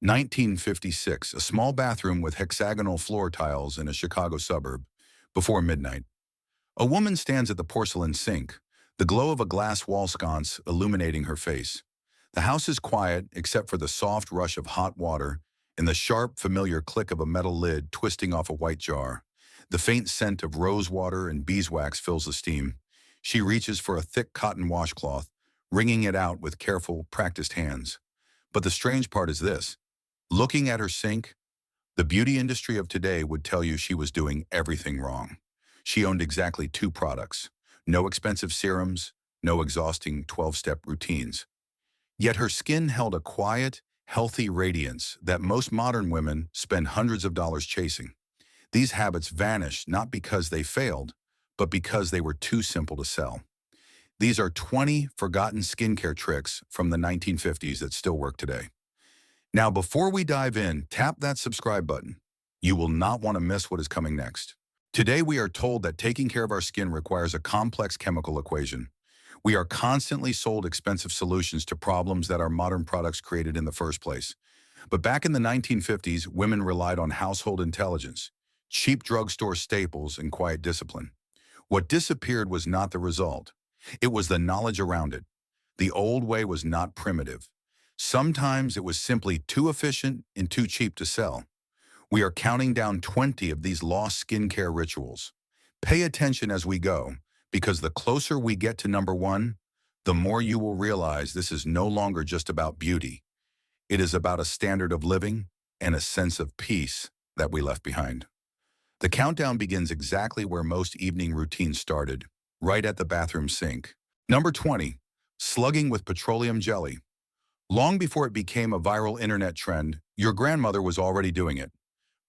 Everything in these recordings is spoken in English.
1956, a small bathroom with hexagonal floor tiles in a Chicago suburb. Before midnight, a woman stands at the porcelain sink, the glow of a glass wall sconce illuminating her face. The house is quiet except for the soft rush of hot water and the sharp, familiar click of a metal lid twisting off a white jar. The faint scent of rose water and beeswax fills the steam. She reaches for a thick cotton washcloth, wringing it out with careful, practiced hands. But the strange part is this. Looking at her sink, the beauty industry of today would tell you she was doing everything wrong. She owned exactly two products: no expensive serums, no exhausting 12-step routines. Yet her skin held a quiet, healthy radiance that most modern women spend hundreds of dollars chasing. These habits vanished not because they failed, but because they were too simple to sell. These are 20 forgotten skincare tricks from the 1950s that still work today. Now, before we dive in, tap that subscribe button. You will not want to miss what is coming next. Today, we are told that taking care of our skin requires a complex chemical equation. We are constantly sold expensive solutions to problems that our modern products created in the first place. But back in the 1950s, women relied on household intelligence, cheap drugstore staples, and quiet discipline. What disappeared was not the result. It was the knowledge around it. The old way was not primitive. Sometimes it was simply too efficient and too cheap to sell. We are counting down 20 of these lost skincare rituals. Pay attention as we go, because the closer we get to number one, the more you will realize this is no longer just about beauty. It is about a standard of living and a sense of peace that we left behind. The countdown begins exactly where most evening routines started, right at the bathroom sink. Number 20, slugging with petroleum jelly. Long before it became a viral internet trend, your grandmother was already doing it.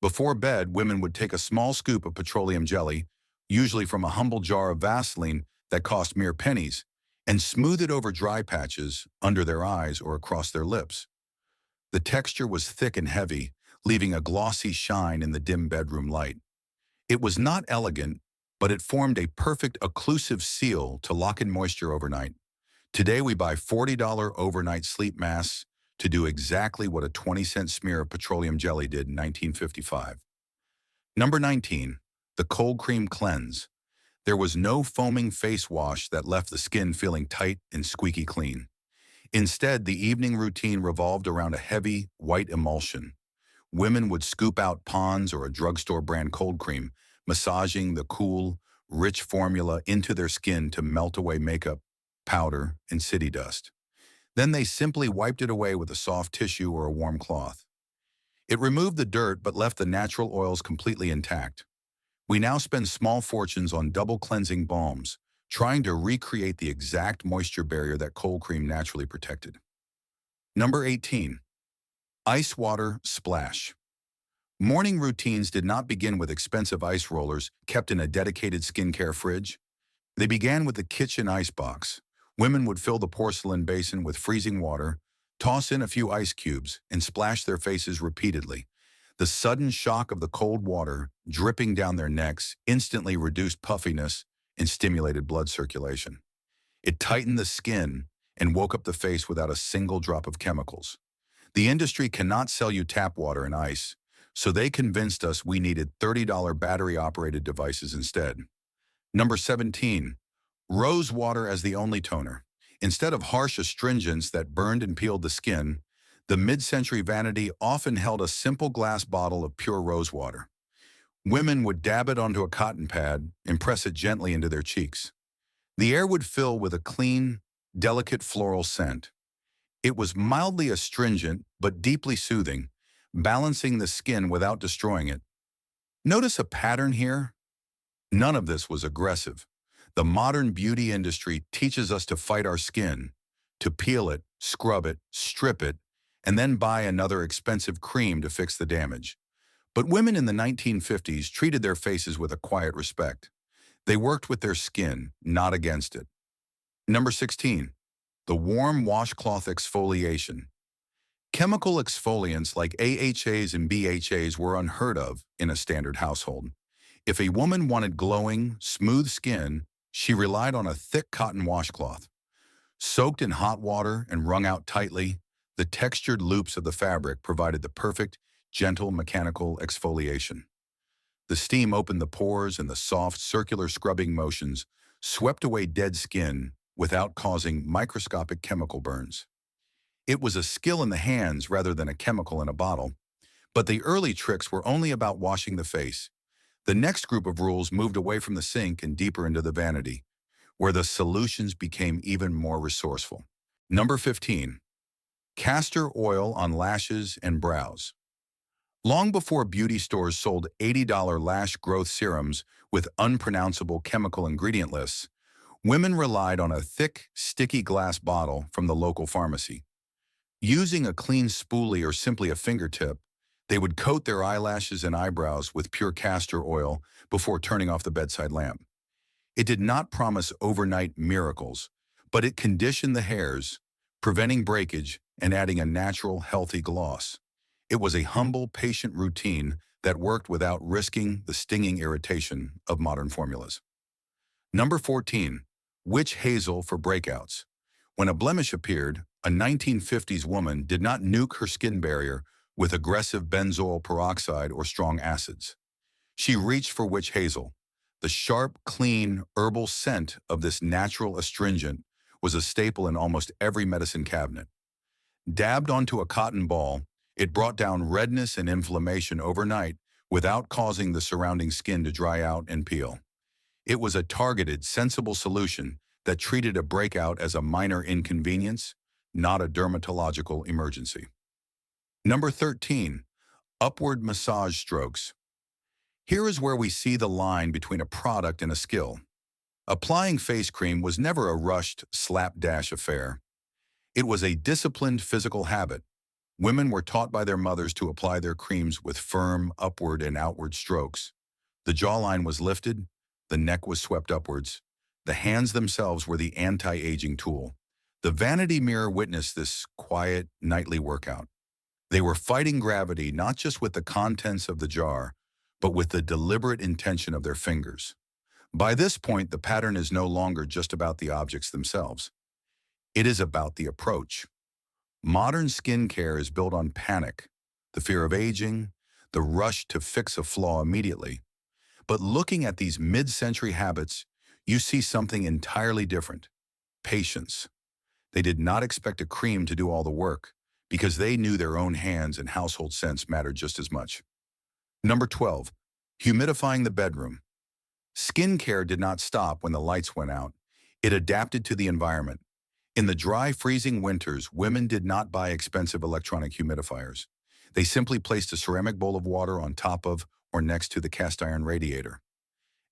Before bed, women would take a small scoop of petroleum jelly, usually from a humble jar of Vaseline that cost mere pennies, and smooth it over dry patches, under their eyes, or across their lips. The texture was thick and heavy, leaving a glossy shine in the dim bedroom light. It was not elegant, but it formed a perfect occlusive seal to lock in moisture overnight. Today we buy $40 overnight sleep masks to do exactly what a 20-cent smear of petroleum jelly did in 1955. Number 19, the cold cream cleanse. There was no foaming face wash that left the skin feeling tight and squeaky clean. Instead, the evening routine revolved around a heavy, white emulsion. Women would scoop out Pond's or a drugstore brand cold cream, massaging the cool, rich formula into their skin to melt away makeup, powder, and city dust. Then they simply wiped it away with a soft tissue or a warm cloth. It removed the dirt but left the natural oils completely intact. We now spend small fortunes on double cleansing balms, trying to recreate the exact moisture barrier that cold cream naturally protected. Number 18, ice water splash. Morning routines did not begin with expensive ice rollers kept in a dedicated skincare fridge. They began with the kitchen ice box. Women would fill the porcelain basin with freezing water, toss in a few ice cubes, and splash their faces repeatedly. The sudden shock of the cold water dripping down their necks instantly reduced puffiness and stimulated blood circulation. It tightened the skin and woke up the face without a single drop of chemicals. The industry cannot sell you tap water and ice, so they convinced us we needed $30 battery-operated devices instead. Number 17, rose water as the only toner. Instead of harsh astringents that burned and peeled the skin, the mid-century vanity often held a simple glass bottle of pure rose water. Women would dab it onto a cotton pad and press it gently into their cheeks. The air would fill with a clean, delicate floral scent. It was mildly astringent but deeply soothing, balancing the skin without destroying it. Notice a pattern here? None of this was aggressive. The modern beauty industry teaches us to fight our skin, to peel it, scrub it, strip it, and then buy another expensive cream to fix the damage. But women in the 1950s treated their faces with a quiet respect. They worked with their skin, not against it. Number 16, the warm washcloth exfoliation. Chemical exfoliants like AHAs and BHAs were unheard of in a standard household. If a woman wanted glowing, smooth skin, she relied on a thick cotton washcloth. Soaked in hot water and wrung out tightly, The textured loops of the fabric provided the perfect, gentle mechanical exfoliation. The steam opened the pores and the soft, circular scrubbing motions swept away dead skin without causing microscopic chemical burns. It was a skill in the hands rather than a chemical in a bottle, but the early tricks were only about washing the face. The next group of rules moved away from the sink and deeper into the vanity, where the solutions became even more resourceful. Number 15. Castor oil on lashes and brows. Long before beauty stores sold $80 lash growth serums with unpronounceable chemical ingredient lists, women relied on a thick, sticky glass bottle from the local pharmacy. Using a clean spoolie or simply a fingertip, they would coat their eyelashes and eyebrows with pure castor oil before turning off the bedside lamp. It did not promise overnight miracles, but it conditioned the hairs, preventing breakage and adding a natural, healthy gloss. It was a humble, patient routine that worked without risking the stinging irritation of modern formulas. Number 14. Witch hazel for breakouts. When a blemish appeared, a 1950s woman did not nuke her skin barrier with aggressive benzoyl peroxide or strong acids. She reached for witch hazel. The sharp, clean, herbal scent of this natural astringent was a staple in almost every medicine cabinet. Dabbed onto a cotton ball, it brought down redness and inflammation overnight without causing the surrounding skin to dry out and peel. It was a targeted, sensible solution that treated a breakout as a minor inconvenience, not a dermatological emergency. Number 13. Upward massage strokes. Here is where we see the line between a product and a skill. Applying face cream was never a rushed, slapdash affair. It was a disciplined physical habit. Women were taught by their mothers to apply their creams with firm upward and outward strokes. The jawline was lifted, the neck was swept upwards. The hands themselves were the anti-aging tool. The vanity mirror witnessed this quiet, nightly workout. They were fighting gravity not just with the contents of the jar, but with the deliberate intention of their fingers. By this point, the pattern is no longer just about the objects themselves. It is about the approach. Modern skincare is built on panic, the fear of aging, the rush to fix a flaw immediately. But looking at these mid-century habits, you see something entirely different: patience. They did not expect a cream to do all the work, because they knew their own hands and household scents mattered just as much. Number 12. Humidifying the bedroom. Skincare did not stop when the lights went out. It adapted to the environment. In the dry, freezing winters, women did not buy expensive electronic humidifiers. They simply placed a ceramic bowl of water on top of or next to the cast iron radiator.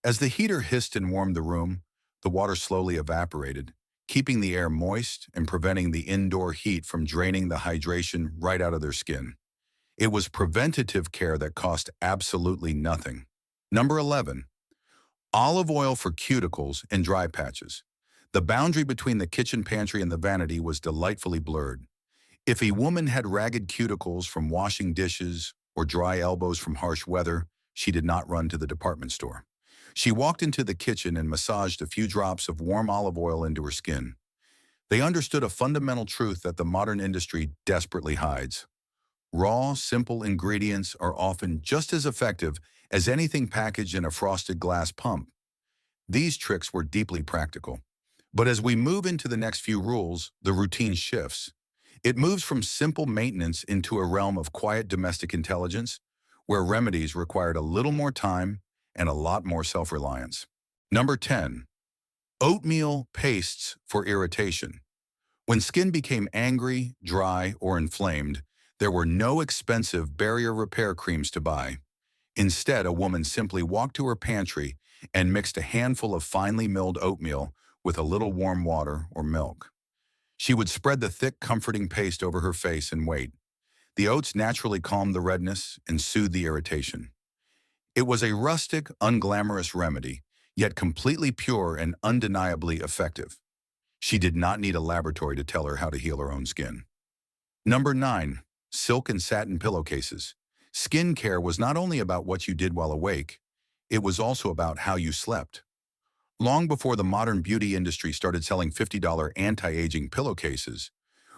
As the heater hissed and warmed the room, the water slowly evaporated, keeping the air moist and preventing the indoor heat from draining the hydration right out of their skin. It was preventative care that cost absolutely nothing. Number 11. Olive oil for cuticles and dry patches. The boundary between the kitchen pantry and the vanity was delightfully blurred. If a woman had ragged cuticles from washing dishes or dry elbows from harsh weather, she did not run to the department store. She walked into the kitchen and massaged a few drops of warm olive oil into her skin. They understood a fundamental truth that the modern industry desperately hides. Raw, simple ingredients are often just as effective as anything packaged in a frosted glass pump. These tricks were deeply practical. But as we move into the next few rules, the routine shifts. It moves from simple maintenance into a realm of quiet domestic intelligence, where remedies required a little more time and a lot more self-reliance. Number 10. Oatmeal pastes for irritation. When skin became angry, dry, or inflamed, there were no expensive barrier repair creams to buy. Instead, a woman simply walked to her pantry and mixed a handful of finely milled oatmeal with a little warm water or milk. She would spread the thick, comforting paste over her face and wait. The oats naturally calmed the redness and soothed the irritation. It was a rustic, unglamorous remedy, yet completely pure and undeniably effective. She did not need a laboratory to tell her how to heal her own skin. Number 9. Silk and satin pillowcases. Skin care was not only about what you did while awake, it was also about how you slept. Long before the modern beauty industry started selling $50 anti-aging pillowcases,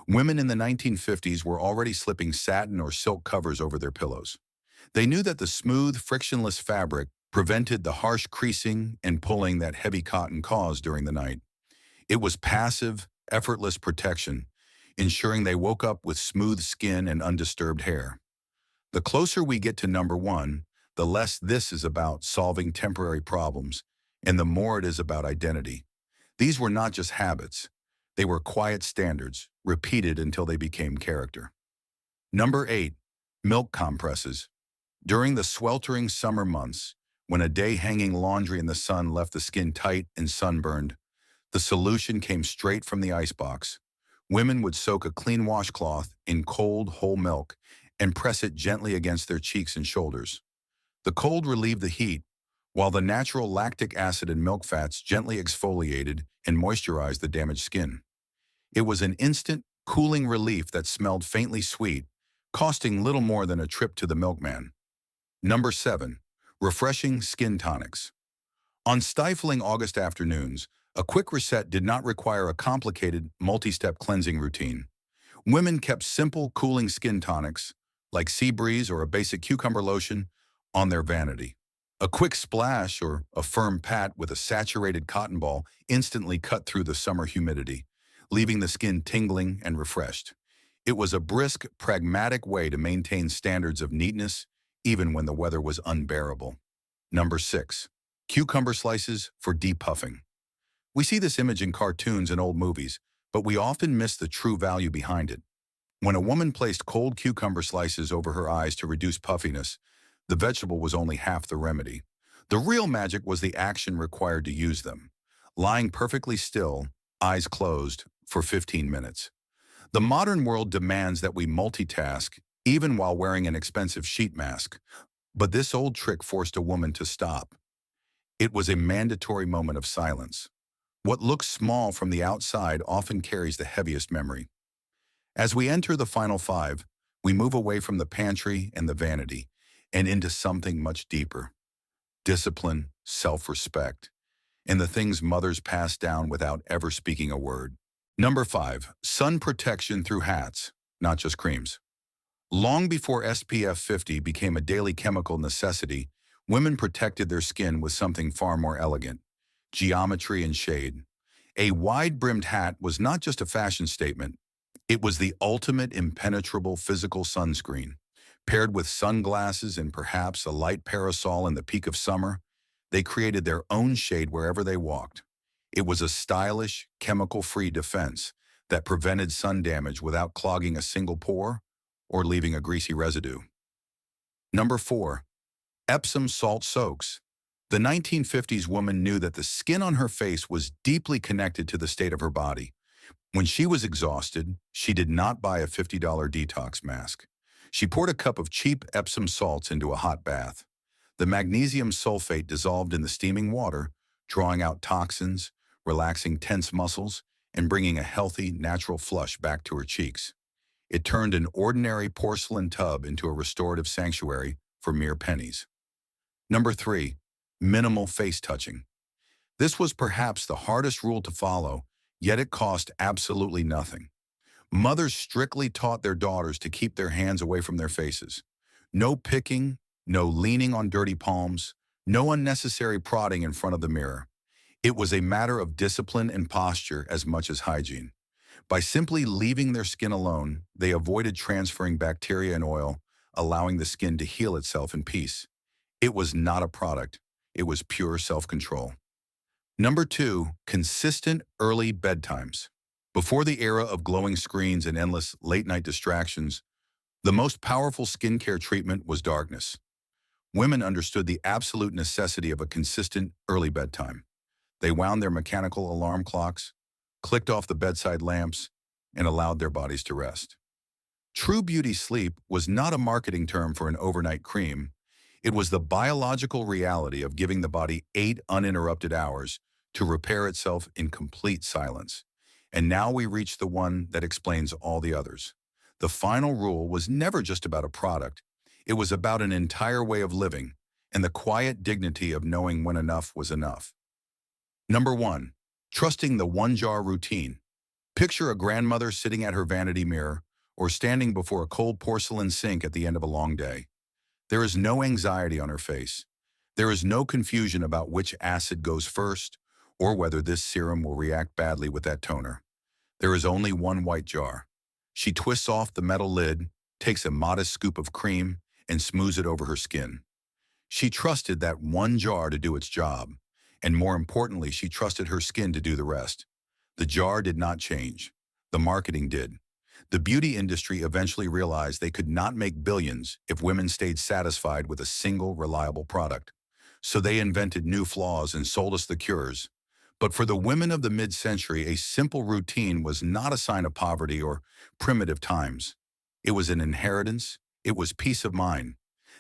Women in the 1950s were already slipping satin or silk covers over their pillows. They knew that the smooth, frictionless fabric prevented the harsh creasing and pulling that heavy cotton caused during the night. It was passive, effortless protection, ensuring they woke up with smooth skin and undisturbed hair. The closer we get to number one, the less this is about solving temporary problems, and the more it is about identity. These were not just habits. They were quiet standards, repeated until they became character. Number 8. Milk compresses. During the sweltering summer months, when a day hanging laundry in the sun left the skin tight and sunburned, the solution came straight from the icebox. Women would soak a clean washcloth in cold, whole milk and press it gently against their cheeks and shoulders. The cold relieved the heat, while the natural lactic acid and milk fats gently exfoliated and moisturized the damaged skin. It was an instant, cooling relief that smelled faintly sweet, costing little more than a trip to the milkman. Number 7. Refreshing skin tonics. On stifling August afternoons, a quick reset did not require a complicated, multi-step cleansing routine. Women kept simple, cooling skin tonics, like sea breeze or a basic cucumber lotion, on their vanity. A quick splash or a firm pat with a saturated cotton ball instantly cut through the summer humidity, leaving the skin tingling and refreshed. It was a brisk, pragmatic way to maintain standards of neatness, even when the weather was unbearable. Number 6. Cucumber slices for depuffing. We see this image in cartoons and old movies, but we often miss the true value behind it. When a woman placed cold cucumber slices over her eyes to reduce puffiness, the vegetable was only half the remedy. The real magic was the action required to use them. Lying perfectly still, eyes closed, for 15 minutes. The modern world demands that we multitask, even while wearing an expensive sheet mask. But this old trick forced a woman to stop. It was a mandatory moment of silence. What looks small from the outside often carries the heaviest memory. As we enter the final 5, we move away from the pantry and the vanity and into something much deeper. Discipline, self-respect, and the things mothers pass down without ever speaking a word. Number 5. Sun protection through hats, not just creams. Long before SPF 50 became a daily chemical necessity, women protected their skin with something far more elegant: geometry and shade. A wide-brimmed hat was not just a fashion statement. It was the ultimate impenetrable physical sunscreen. Paired with sunglasses and perhaps a light parasol in the peak of summer, they created their own shade wherever they walked. It was a stylish, chemical-free defense that prevented sun damage without clogging a single pore or leaving a greasy residue. Number 4. Epsom salt soaks. The 1950s woman knew that the skin on her face was deeply connected to the state of her body. When she was exhausted, she did not buy a $50 detox mask. She poured a cup of cheap Epsom salts into a hot bath. The magnesium sulfate dissolved in the steaming water, drawing out toxins, relaxing tense muscles, and bringing a healthy, natural flush back to her cheeks. It turned an ordinary porcelain tub into a restorative sanctuary for mere pennies. Number 3. Minimal face touching. This was perhaps the hardest rule to follow, yet it cost absolutely nothing. Mothers strictly taught their daughters to keep their hands away from their faces. No picking, no leaning on dirty palms, no unnecessary prodding in front of the mirror. It was a matter of discipline and posture as much as hygiene. By simply leaving their skin alone, they avoided transferring bacteria and oil, allowing the skin to heal itself in peace. It was not a product. It was pure self-control. Number 2. Consistent early bedtimes. Before the era of glowing screens and endless late-night distractions, the most powerful skincare treatment was darkness. Women understood the absolute necessity of a consistent early bedtime. They wound their mechanical alarm clocks, clicked off the bedside lamps, and allowed their bodies to rest. True beauty sleep was not a marketing term for an overnight cream. It was the biological reality of giving the body 8 uninterrupted hours to repair itself in complete silence. And now we reach the one that explains all the others. The final rule was never just about a product. It was about an entire way of living and the quiet dignity of knowing when enough was enough. Number 1. Trusting the one-jar routine. Picture a grandmother sitting at her vanity mirror or standing before a cold porcelain sink at the end of a long day. There is no anxiety on her face. There is no confusion about which acid goes first or whether this serum will react badly with that toner. There is only one white jar. She twists off the metal lid, takes a modest scoop of cream, and smooths it over her skin. She trusted that one jar to do its job, and more importantly, she trusted her skin to do the rest. The jar did not change. The marketing did. The beauty industry eventually realized they could not make billions if women stayed satisfied with a single reliable product. So they invented new flaws and sold us the cures. But for the women of the mid-century, a simple routine was not a sign of poverty or primitive times. It was an inheritance. It was peace of mind.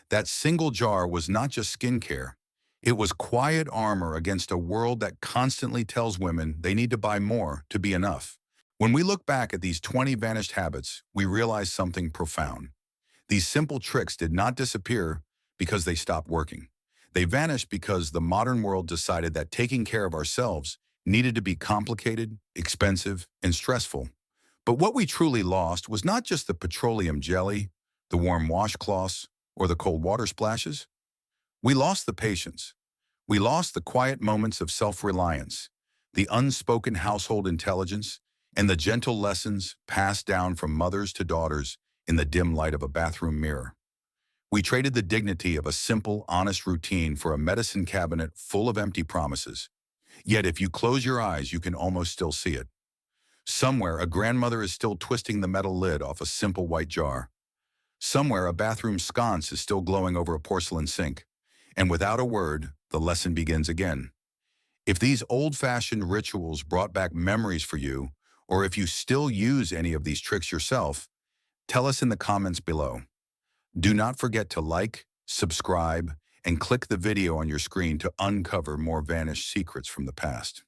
That single jar was not just skincare. It was quiet armor against a world that constantly tells women they need to buy more to be enough. When we look back at these 20 vanished habits, we realize something profound. These simple tricks did not disappear because they stopped working. They vanished because the modern world decided that taking care of ourselves needed to be complicated, expensive, and stressful. But what we truly lost was not just the petroleum jelly, the warm washcloths, or the cold water splashes. We lost the patience. We lost the quiet moments of self-reliance, the unspoken household intelligence, and the gentle lessons passed down from mothers to daughters in the dim light of a bathroom mirror. We traded the dignity of a simple, honest routine for a medicine cabinet full of empty promises. Yet if you close your eyes, you can almost still see it. Somewhere, a grandmother is still twisting the metal lid off a simple white jar. Somewhere, a bathroom sconce is still glowing over a porcelain sink. And without a word, the lesson begins again. If these old-fashioned rituals brought back memories for you, or if you still use any of these tricks yourself, tell us in the comments below. Do not forget to like, subscribe, and click the video on your screen to uncover more vanished secrets from the past.